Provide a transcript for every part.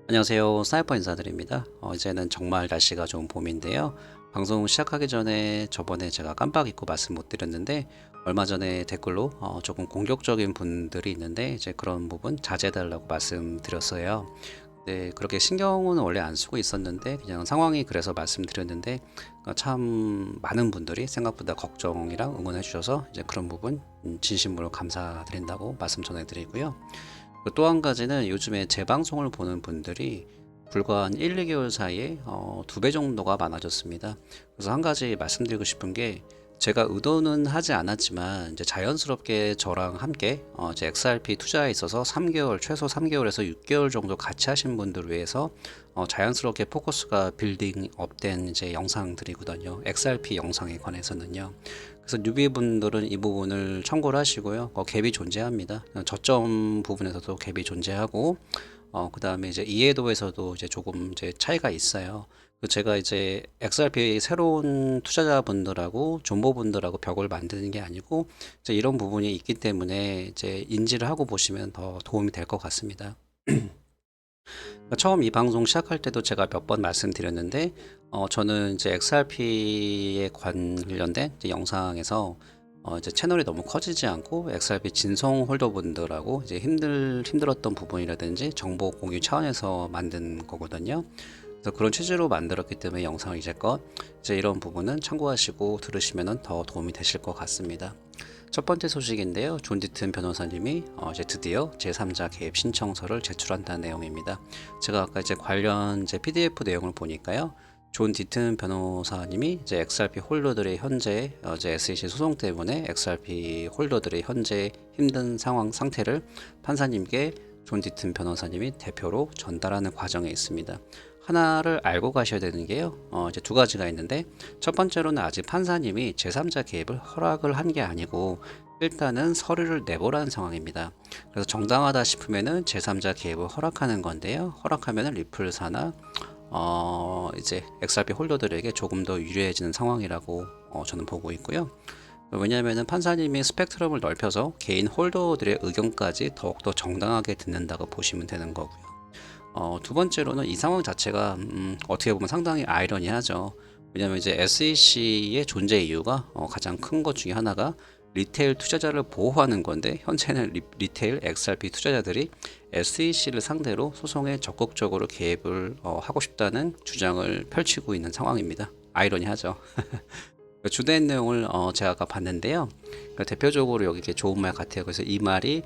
안녕하세요. 스나이퍼 인사드립니다. 이제는 정말 날씨가 좋은 봄인데요. 방송 시작하기 전에 저번에 제가 깜빡 잊고 말씀 못 드렸는데 얼마 전에 댓글로 조금 공격적인 분들이 있는데 이제 그런 부분 자제해달라고 말씀드렸어요. 네, 그렇게 신경은 원래 안 쓰고 있었는데 그냥 상황이 그래서 말씀드렸는데 참 많은 분들이 생각보다 걱정이랑 응원해 주셔서 이제 그런 부분 진심으로 감사드린다고 말씀 전해드리고요. 또 한 가지는 요즘에 제 방송을 보는 분들이 불과 한 1, 2개월 사이에 2배 정도가 많아졌습니다. 그래서 한 가지 말씀드리고 싶은 게 제가 의도는 하지 않았지만 이제 자연스럽게 저랑 함께 이제 XRP 투자에 있어서 3개월 최소 3개월에서 6개월 정도 같이 하신 분들을 위해서 자연스럽게 포커스가 빌딩 업된 이제 영상들이거든요. XRP 영상에 관해서는요. 그래서 뉴비분들은 이 부분을 참고를 하시고요. 갭이 존재합니다. 저점 부분에서도 갭이 존재하고, 그 다음에 이제 이해도에서도 이제 조금 이제 차이가 있어요. 제가 이제 XRP 새로운 투자자분들하고 존버분들하고 벽을 만드는 게 아니고, 이제 이런 부분이 있기 때문에 이제 인지를 하고 보시면 더 도움이 될 것 같습니다. 처음 이 방송 시작할 때도 제가 몇 번 말씀드렸는데, 저는 이제 XRP에 관련된 이제 영상에서 이제 채널이 너무 커지지 않고 XRP 진성 홀더분들하고 이제 힘들었던 부분이라든지 정보 공유 차원에서 만든 거거든요. 그래서 그런 취지로 만들었기 때문에 영상을 이제껏 이제 이런 부분은 참고하시고 들으시면 더 도움이 되실 것 같습니다. 첫 번째 소식인데요. 존 디튼 변호사님이 이제 드디어 제3자 개입 신청서를 제출한다는 내용입니다. 제가 아까 이제 관련 이제 PDF 내용을 보니까요. 존 디튼 변호사님이 이제 XRP 홀더들의 현재 이제 SEC 소송 때문에 XRP 홀더들의 현재 힘든 상태를 판사님께 존 디튼 변호사님이 대표로 전달하는 과정에 있습니다. 하나를 알고 가셔야 되는 게요. 이제 두 가지가 있는데 첫 번째로는 아직 판사님이 제3자 개입을 허락을 한 게 아니고 일단은 서류를 내보라는 상황입니다. 그래서 정당하다 싶으면은 제3자 개입을 허락하는 건데요. 허락하면은 리플사나 이제 XRP 홀더들에게 조금 더 유리해지는 상황이라고 저는 보고 있고요. 왜냐하면 판사님이 스펙트럼을 넓혀서 개인 홀더들의 의견까지 더욱더 정당하게 듣는다고 보시면 되는 거고요. 두 번째로는 이 상황 자체가 어떻게 보면 상당히 아이러니하죠. 왜냐하면 이제 SEC의 존재 이유가 가장 큰 것 중에 하나가 리테일 투자자를 보호하는 건데 현재는 리테일 XRP 투자자들이 SEC를 상대로 소송에 적극적으로 개입을 하고 싶다는 주장을 펼치고 있는 상황입니다. 아이러니하죠. 주된 내용을 제가 아까 봤는데요. 대표적으로 여기 이렇게 좋은 말 같아요. 그래서 이 말이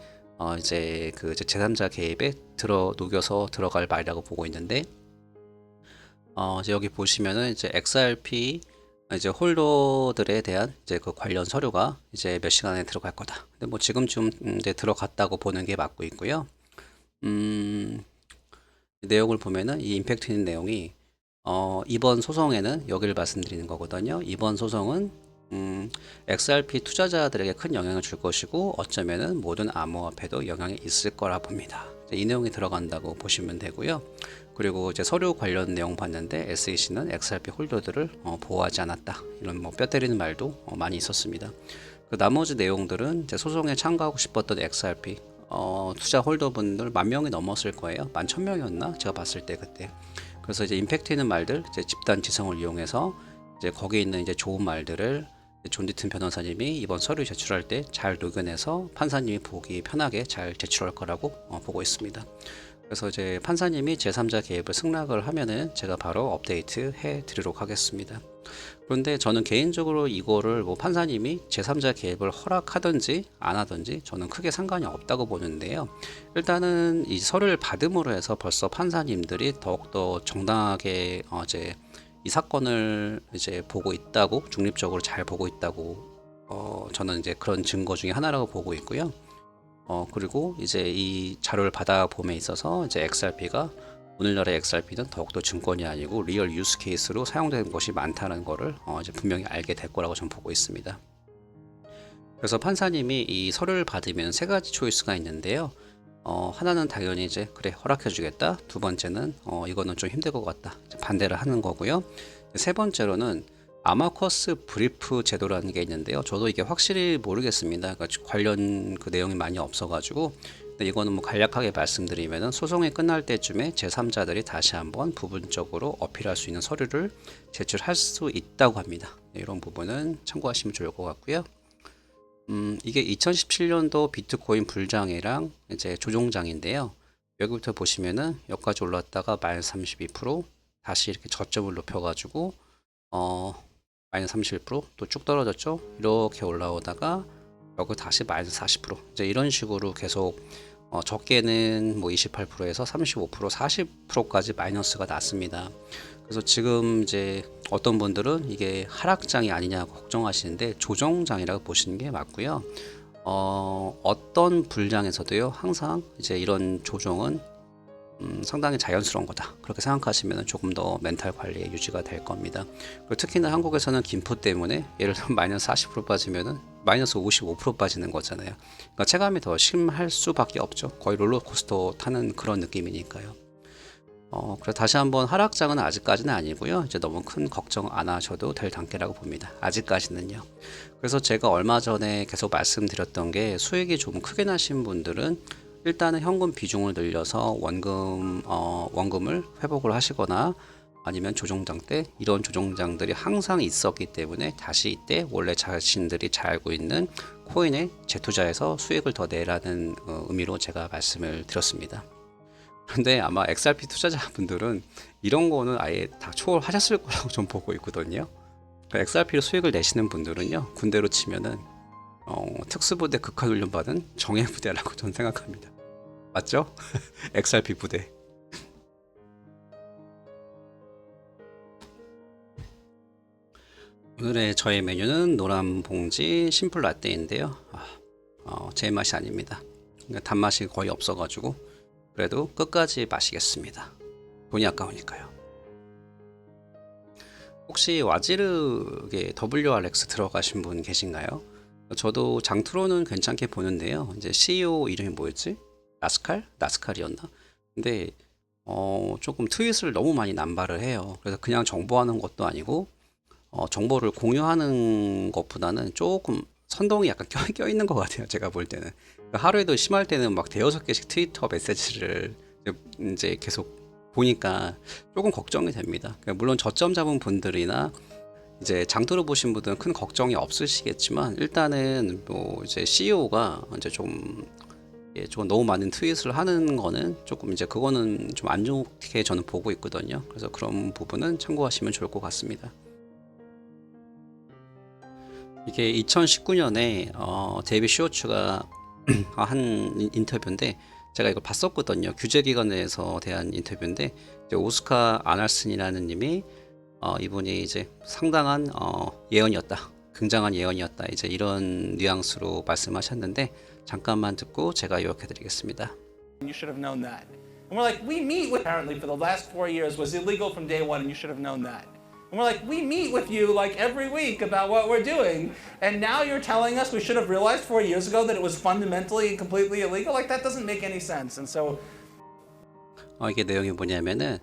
이제 그 제3자 개입에 녹여서 들어갈 말이라고 보고 있는데, 이제 여기 보시면은 이제 XRP 이제 홀더들에 대한 이제 그 관련 서류가 이제 몇 시간 안에 들어갈 거다. 근데 뭐 지금쯤 이제 들어갔다고 보는 게 맞고 있고요. 내용을 보면은 이 임팩트 있는 내용이 이번 소송에는 여기를 말씀드리는 거거든요. 이번 소송은 XRP 투자자들에게 큰 영향을 줄 것이고 어쩌면은 모든 암호화폐도 영향이 있을 거라 봅니다. 이 내용이 들어간다고 보시면 되고요. 그리고 이제 서류 관련 내용 봤는데 SEC는 XRP 홀더들을 보호하지 않았다. 이런 뭐 뼈 때리는 말도 많이 있었습니다. 그 나머지 내용들은 이제 소송에 참가하고 싶었던 XRP 투자 홀더분들 10,000명이 넘었을 거예요. 11,000명이었나? 제가 봤을 때 그때. 그래서 이제 임팩트 있는 말들, 이제 집단 지성을 이용해서 이제 거기에 있는 이제 좋은 말들을 존 디튼 변호사님이 이번 서류 제출할 때 잘 녹여내서 판사님이 보기 편하게 잘 제출할 거라고 보고 있습니다. 그래서 이제 판사님이 제3자 개입을 승낙을 하면은 제가 바로 업데이트 해 드리도록 하겠습니다. 그런데 저는 개인적으로 이거를 뭐 판사님이 제3자 개입을 허락하든지 안 하든지 저는 크게 상관이 없다고 보는데요. 일단은 이 서류를 받음으로 해서 벌써 판사님들이 더욱더 정당하게 이제 이 사건을 이제 보고 있다고 중립적으로 잘 보고 있다고 저는 이제 그런 증거 중에 하나라고 보고 있고요. 그리고 이제 이 자료를 받아봄에 있어서 이제 XRP가 오늘날의 XRP는 더욱더 증권이 아니고 리얼 유스 케이스로 사용되는 것이 많다는 것을 이제 분명히 알게 될 거라고 저는 보고 있습니다. 그래서 판사님이 이 서류를 받으면 세 가지 초이스가 있는데요. 하나는 당연히 이제 그래 허락해 주겠다. 두 번째는 이거는 좀 힘들 것 같다. 반대를 하는 거고요. 세 번째로는 아마커스 브리프 제도라는 게 있는데요. 저도 이게 확실히 모르겠습니다. 그러니까 관련 그 내용이 많이 없어가지고 근데 이거는 뭐 간략하게 말씀드리면은 소송이 끝날 때쯤에 제3자들이 다시 한번 부분적으로 어필할 수 있는 서류를 제출할 수 있다고 합니다. 이런 부분은 참고하시면 좋을 것 같고요. 이게 2017년도 비트코인 불장이랑 이제 조종장인데요. 여기부터 보시면은 여기까지 올랐다가 마이너스 32% 다시 이렇게 저점을 높여가지고 마이너스 31%또 쭉 떨어졌죠. 이렇게 올라오다가 여기 다시 마이너스 40% 이제 이런 식으로 계속 적게는 뭐 28%에서 35% 40%까지 마이너스가 났습니다. 그래서 지금 이제 어떤 분들은 이게 하락장이 아니냐고 걱정하시는데 조정장이라고 보시는 게 맞고요. 어떤 불장에서도요 항상 이제 이런 조정은 상당히 자연스러운 거다 그렇게 생각하시면 조금 더 멘탈 관리에 유지가 될 겁니다. 그리고 특히나 한국에서는 김포 때문에 예를 들면 마이너스 40% 빠지면은 마이너스 55% 빠지는 거잖아요. 그러니까 체감이 더 심할 수밖에 없죠. 거의 롤러코스터 타는 그런 느낌이니까요. 그래서 다시 한번 하락장은 아직까지는 아니고요. 이제 너무 큰 걱정 안 하셔도 될 단계라고 봅니다. 아직까지는요. 그래서 제가 얼마 전에 계속 말씀드렸던 게 수익이 좀 크게 나신 분들은 일단은 현금 비중을 늘려서 원금을 회복을 하시거나 아니면 조종장 때 이런 조종장들이 항상 있었기 때문에 다시 이때 원래 자신들이 잘 알고 있는 코인에 재투자해서 수익을 더 내라는 의미로 제가 말씀을 드렸습니다. 그런데 아마 XRP 투자자분들은 이런 거는 아예 다 초월하셨을 거라고 좀 보고 있거든요. XRP로 수익을 내시는 분들은요, 군대로 치면은 특수부대 극한훈련 받은 정예부대라고 저는 생각합니다. 맞죠? XRP 부대. 오늘의 저의 메뉴는 노란 봉지 심플 라떼인데요. 제 맛이 아닙니다. 그러니까 단맛이 거의 없어가지고 그래도 끝까지 마시겠습니다. 돈이 아까우니까요. 혹시 와지르에 WRX 들어가신 분 계신가요? 저도 장투로는 괜찮게 보는데요. 이제 CEO 이름이 뭐였지? 나스칼이었나? 근데 조금 트윗을 너무 많이 남발을 해요. 그래서 그냥 정보하는 것도 아니고 정보를 공유하는 것보다는 조금 선동이 약간 껴있는 것 같아요. 제가 볼 때는 하루에도 심할 때는 막 대여섯 개씩 트위터 메시지를 이제 계속 보니까 조금 걱정이 됩니다. 물론 저점 잡은 분들이나 이제 장투로 보신 분들은 큰 걱정이 없으시겠지만 일단은 뭐 이제 CEO가 이제 좀 너무 많은 트윗을 하는 거는 조금 이제 그거는 좀 안 좋게 저는 보고 있거든요. 그래서 그런 부분은 참고하시면 좋을 것 같습니다. 이게 2019년에 데이비 쇼츠가 한 인터뷰인데 제가 이걸 봤었거든요. 규제기관에서 대한 인터뷰인데 이제 오스카 아날슨이라는 님이 이분이 이제 상당한 예언이었다, 굉장한 예언이었다, 이제 이런 뉘앙스로 말씀하셨는데 잠깐만 듣고 제가 요약해드리겠습니다. You should have known that. And we're like, we meet with apparently for the last 4 years was illegal from day one, and you should have known that. And we're like, we meet with you like every week about what we're doing, and now you're telling us we should have realized 4 years ago that it was fundamentally and completely illegal? Like that doesn't make any sense. And so 이게 내용이 뭐냐면은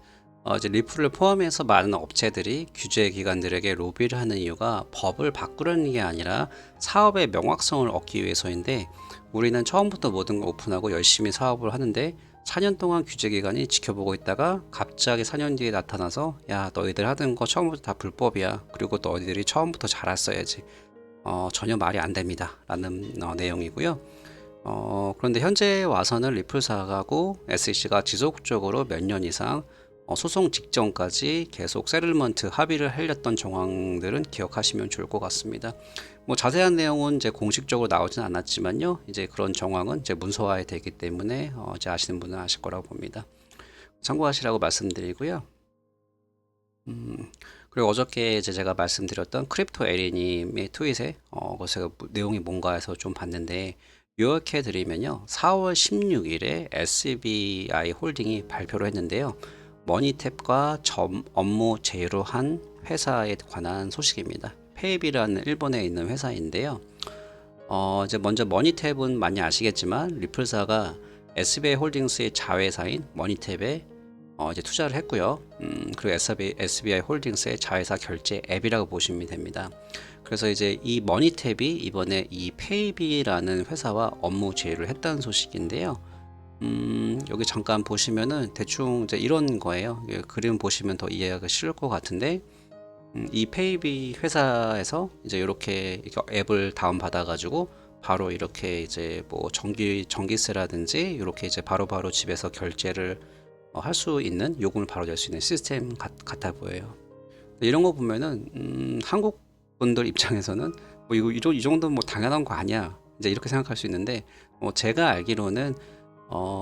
이제 리플을 포함해서 많은 업체들이 규제 기관들에게 로비를 하는 이유가 법을 바꾸려는 게 아니라 사업의 명확성을 얻기 위해서인데 우리는 처음부터 모든 걸 오픈하고 열심히 사업을 하는데 4년 동안 규제기관이 지켜보고 있다가 갑자기 4년 뒤에 나타나서 야 너희들 하던 거 처음부터 다 불법이야, 그리고 너희들이 처음부터 잘했어야지, 전혀 말이 안 됩니다 라는 내용이고요. 그런데 현재 와서는 리플사하고 SEC가 지속적으로 몇 년 이상 소송 직전까지 계속 세틀먼트 합의를 하렸던 정황들은 기억하시면 좋을 것 같습니다. 뭐 자세한 내용은 이제 공식적으로 나오진 않았지만요, 이제 그런 정황은 이제 문서화에 되기 때문에 이제 아시는 분은 아실 거라고 봅니다. 참고하시라고 말씀드리고요. 그리고 어저께 이제 제가 말씀드렸던 크립토 에리님의 트윗에 제가 내용이 뭔가 해서 좀 봤는데 요약해 드리면요, 4월 16일에 SBI 홀딩이 발표를 했는데요, 머니탭과 업무 제휴를 한 회사에 관한 소식입니다. 페이비라는 일본에 있는 회사인데요. 이제 먼저 머니탭은 많이 아시겠지만 리플사가 SBI 홀딩스의 자회사인 머니탭에 이제 투자를 했고요. 그리고 SBI 홀딩스의 자회사 결제 앱이라고 보시면 됩니다. 그래서 이제 이 머니탭이 이번에 이 페이비라는 회사와 업무 제휴를 했다는 소식인데요. 여기 잠깐 보시면은 대충 이제 이런 거예요. 그림 보시면 더 이해하기 쉬울 것 같은데, 이 페이비 회사에서 이제 이렇게 앱을 다운 받아가지고 바로 이렇게 이제 뭐 전기세라든지 이렇게 이제 바로바로 집에서 결제를 할 수 있는, 요금을 바로 낼 수 있는 시스템 같아 보여요. 이런 거 보면은 한국 분들 입장에서는 뭐 이 정도 뭐 당연한 거 아니야, 이제 이렇게 생각할 수 있는데, 제가 알기로는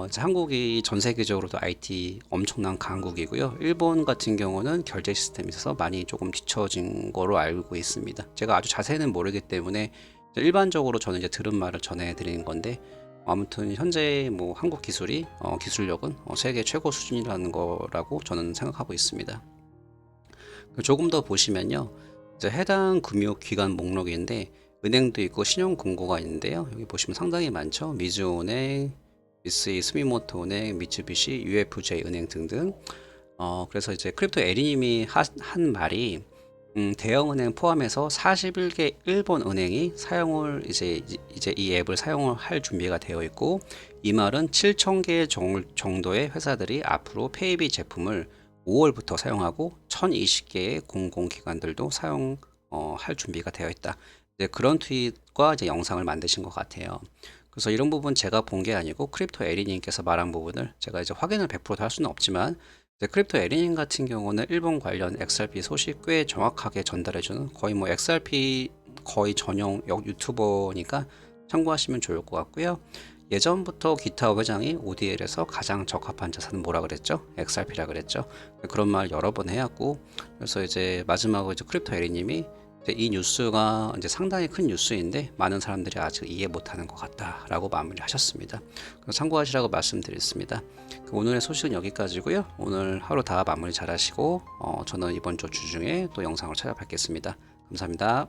이제 한국이 전 세계적으로도 IT 엄청난 강국이고요. 일본 같은 경우는 결제 시스템이 있어서 많이 조금 뒤처진 거로 알고 있습니다. 제가 아주 자세히는 모르기 때문에 이제 일반적으로 저는 이제 들은 말을 전해드리는 건데, 아무튼 현재 뭐 한국 기술이 기술력은 세계 최고 수준이라는 거라고 저는 생각하고 있습니다. 조금 더 보시면요, 이제 해당 금융기관 목록인데 은행도 있고 신용금고가 있는데요. 여기 보시면 상당히 많죠. 미즈은행, 미쓰이, 스미모토은행, 미쯔비시, UFJ 은행 등등. 그래서 이제 크립토 에리님이 한 말이, 대형은행 포함해서 41개 일본 은행이 사용을 이제 이 앱을 사용을 할 준비가 되어 있고, 이 말은 7,000개 정도의 회사들이 앞으로 페이비 제품을 5월부터 사용하고 1,020개의 공공기관들도 사용할 준비가 되어 있다. 이제 그런 트윗과 이제 영상을 만드신 것 같아요. 그래서 이런 부분 제가 본 게 아니고 크립토 에리님께서 말한 부분을 제가 이제 확인을 100% 할 수는 없지만, 이제 크립토 에리님 같은 경우는 일본 관련 XRP 소식 꽤 정확하게 전달해주는, 거의 뭐 XRP 거의 전용 유튜버니까 참고하시면 좋을 것 같고요. 예전부터 기타 회장이 ODL에서 가장 적합한 자산은 뭐라 그랬죠? XRP라 그랬죠. 그런 말 여러 번 해왔고, 그래서 이제 마지막으로 이제 크립토 에리님이 이 뉴스가 이제 상당히 큰 뉴스인데 많은 사람들이 아직 이해 못하는 것 같다라고 마무리하셨습니다. 참고하시라고 말씀드렸습니다. 오늘의 소식은 여기까지고요. 오늘 하루 다 마무리 잘하시고, 저는 이번 주 주중에 또 영상을 찾아뵙겠습니다. 감사합니다.